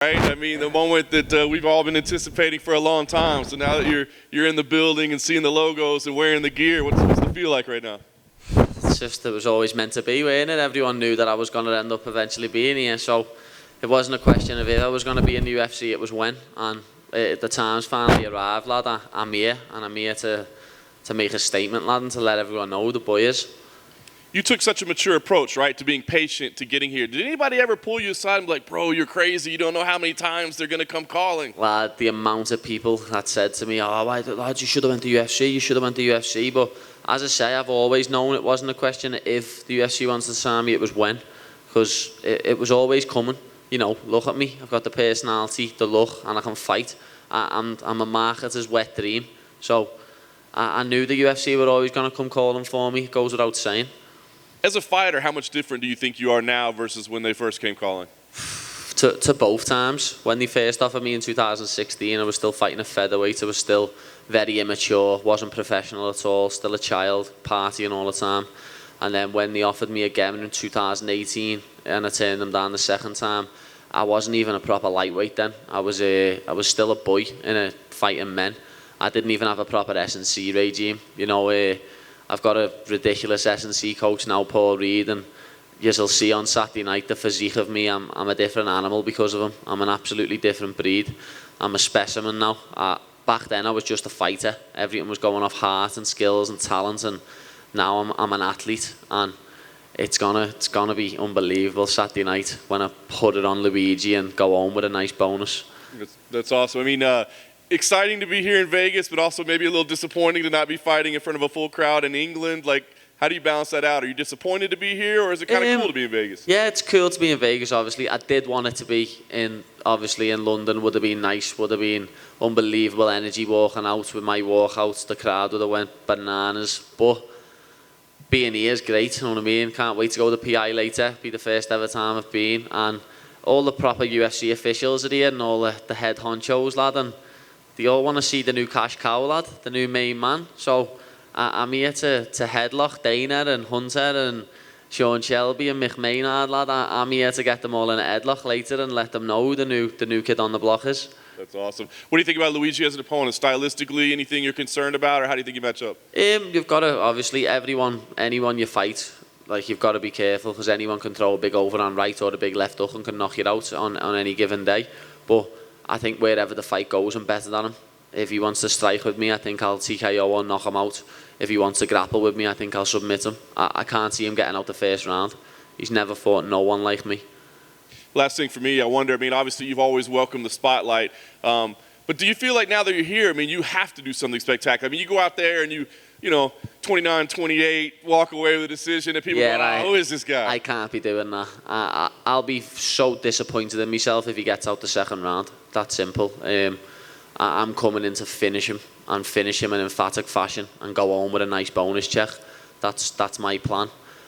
Right? I mean, the moment that we've all been anticipating for a long time. So now that you're in the building and seeing the logos and wearing the gear, what's the feel like right now? It's just, it was always meant to be, weren't it? Everyone knew that I was going to end up eventually being here, so it wasn't a question of if I was going to be in the UFC, it was when. And the time's finally arrived, lad. I'm here, and I'm here to make a statement, lad, and to let everyone know the boy is. You took such a mature approach, right, to being patient, to getting here. Did anybody ever pull you aside and be like, bro, you're crazy, you don't know how many times they're going to come calling? Lad, the amount of people that said to me, oh, lad, you should have went to UFC, you should have went to UFC. But as I say, I've always known it wasn't a question of if the UFC wants to sign me, it was when. Because it was always coming. You know, look at me, I've got the personality, the look, and I can fight. I'm a marketer's wet dream. So I knew the UFC were always going to come calling for me, it goes without saying. As a fighter, how much different do you think you are now versus when they first came calling? To both times. When they first offered me in 2016, I was still fighting a featherweight. I was still very immature, wasn't professional at all, still a child, partying all the time. And then when they offered me again in 2018, and I turned them down the second time, I wasn't even a proper lightweight then. I was still a boy in a fighting men. I didn't even have a proper S&C regime. You know, I've got a ridiculous S&C coach now, Paul Reed, and you'll see on Saturday night the physique of me. I'm a different animal because of him. I'm an absolutely different breed. I'm a specimen now. Back then I was just a fighter. Everything was going off heart and skills and talent, and now I'm an athlete, and it's gonna be unbelievable Saturday night when I put it on Luigi and go home with a nice bonus. That's awesome. I mean, exciting to be here in Vegas, but also maybe a little disappointing to not be fighting in front of a full crowd in England. Like, how do you balance that out? Are you disappointed to be here, or is it kind of cool to be in Vegas? Yeah, it's cool to be in Vegas, obviously. I did want it to be in London. Would have been nice, would have been unbelievable energy walking out with my walkouts. The crowd would have went bananas. But being here is great, you know what I mean? Can't wait to go to PI later. Be the first ever time I've been. And all the proper UFC officials are here, and all the head honchos, lad. And they all want to see the new cash cow, lad, the new main man. So I'm here to headlock Dana and Hunter and Sean Shelby and Mick Maynard, lad. I'm here to get them all in a headlock later and let them know the new kid on the block is. That's awesome. What do you think about Luigi as an opponent? Stylistically, anything you're concerned about, or how do you think you match up? You've got to, obviously, anyone you fight, like, you've got to be careful, because anyone can throw a big overhand right or a big left hook and can knock you out on any given day. But I think wherever the fight goes, I'm better than him. If he wants to strike with me, I think I'll TKO or knock him out. If he wants to grapple with me, I think I'll submit him. I can't see him getting out the first round. He's never fought no one like me. Last thing for me, I wonder, I mean, obviously you've always welcomed the spotlight, but do you feel like now that you're here, I mean, you have to do something spectacular? I mean, you go out there and you know, 29-28, walk away with a decision, and people go, who is this guy? I can't be doing that. I'll be so disappointed in myself if he gets out the second round. That simple. I'm coming in to finish him, and finish him in emphatic fashion, and go home with a nice bonus check. That's my plan.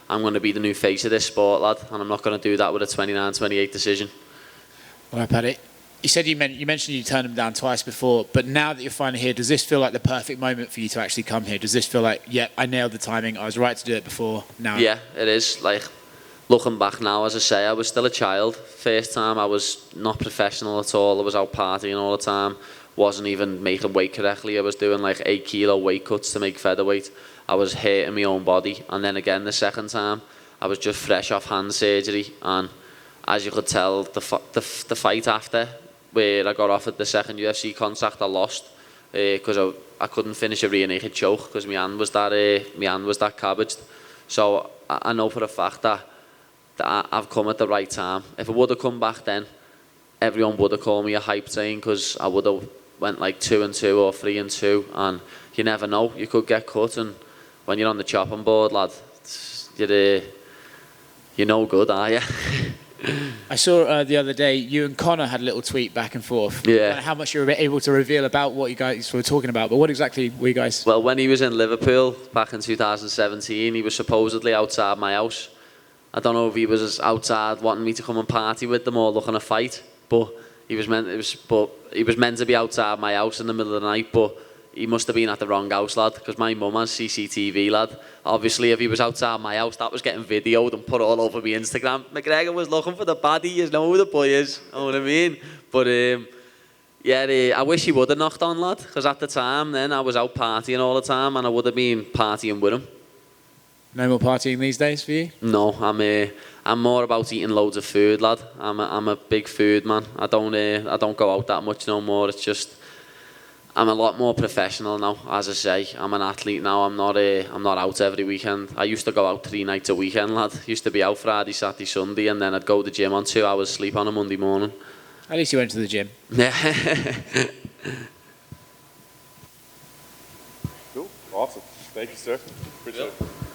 I'm going to be the new face of this sport, lad, and I'm not going to do that with a 29-28 decision. All right, Paddy. You said you mentioned you turned him down twice before, but now that you're finally here, does this feel like the perfect moment for you to actually come here? Does this feel like, yeah, I nailed the timing, I was right to do it before, now? Yeah, it is. Like, looking back now, as I say, I was still a child. First time, I was not professional at all. I was out partying all the time. Wasn't even making weight correctly. I was doing like 8 kilo weight cuts to make featherweight. I was hurting my own body. And then again, the second time, I was just fresh off hand surgery. And as you could tell, the fight after, where I got offered the second UFC contract, I lost because I couldn't finish a rear naked choke because my hand was that cabbaged. So I know for a fact that I've come at the right time. If I would have come back then, everyone would have called me a hype train, because I would have went like 2-2 or 3-2, and you never know, you could get cut, and when you're on the chopping board, lad, you're no good, are you? I saw the other day you and Conor had a little tweet back and forth. Yeah. How much you were able to reveal about what you guys were talking about, but what exactly were you guys? Well, when he was in Liverpool back in 2017, he was supposedly outside my house. I don't know if he was outside wanting me to come and party with them or looking to fight, but he was meant to be outside my house in the middle of the night. But he must have been at the wrong house, lad, because my mum has CCTV, lad. Obviously, if he was outside my house, that was getting videoed and put all over my Instagram. McGregor was looking for the baddie, you know who the boy is, you know what I mean? But, yeah, I wish he would have knocked on, lad, because at the time then I was out partying all the time and I would have been partying with him. No more partying these days for you? No, I'm more about eating loads of food, lad. I'm a big food man. I don't go out that much no more. It's just I'm a lot more professional now. As I say, I'm an athlete now. I'm not out every weekend. I used to go out 3 nights a weekend, lad. Used to be out Friday, Saturday, Sunday, and then I'd go to the gym on 2 hours sleep on a Monday morning. At least you went to the gym. Yeah. Cool. Awesome. Thank you, sir. Appreciate it.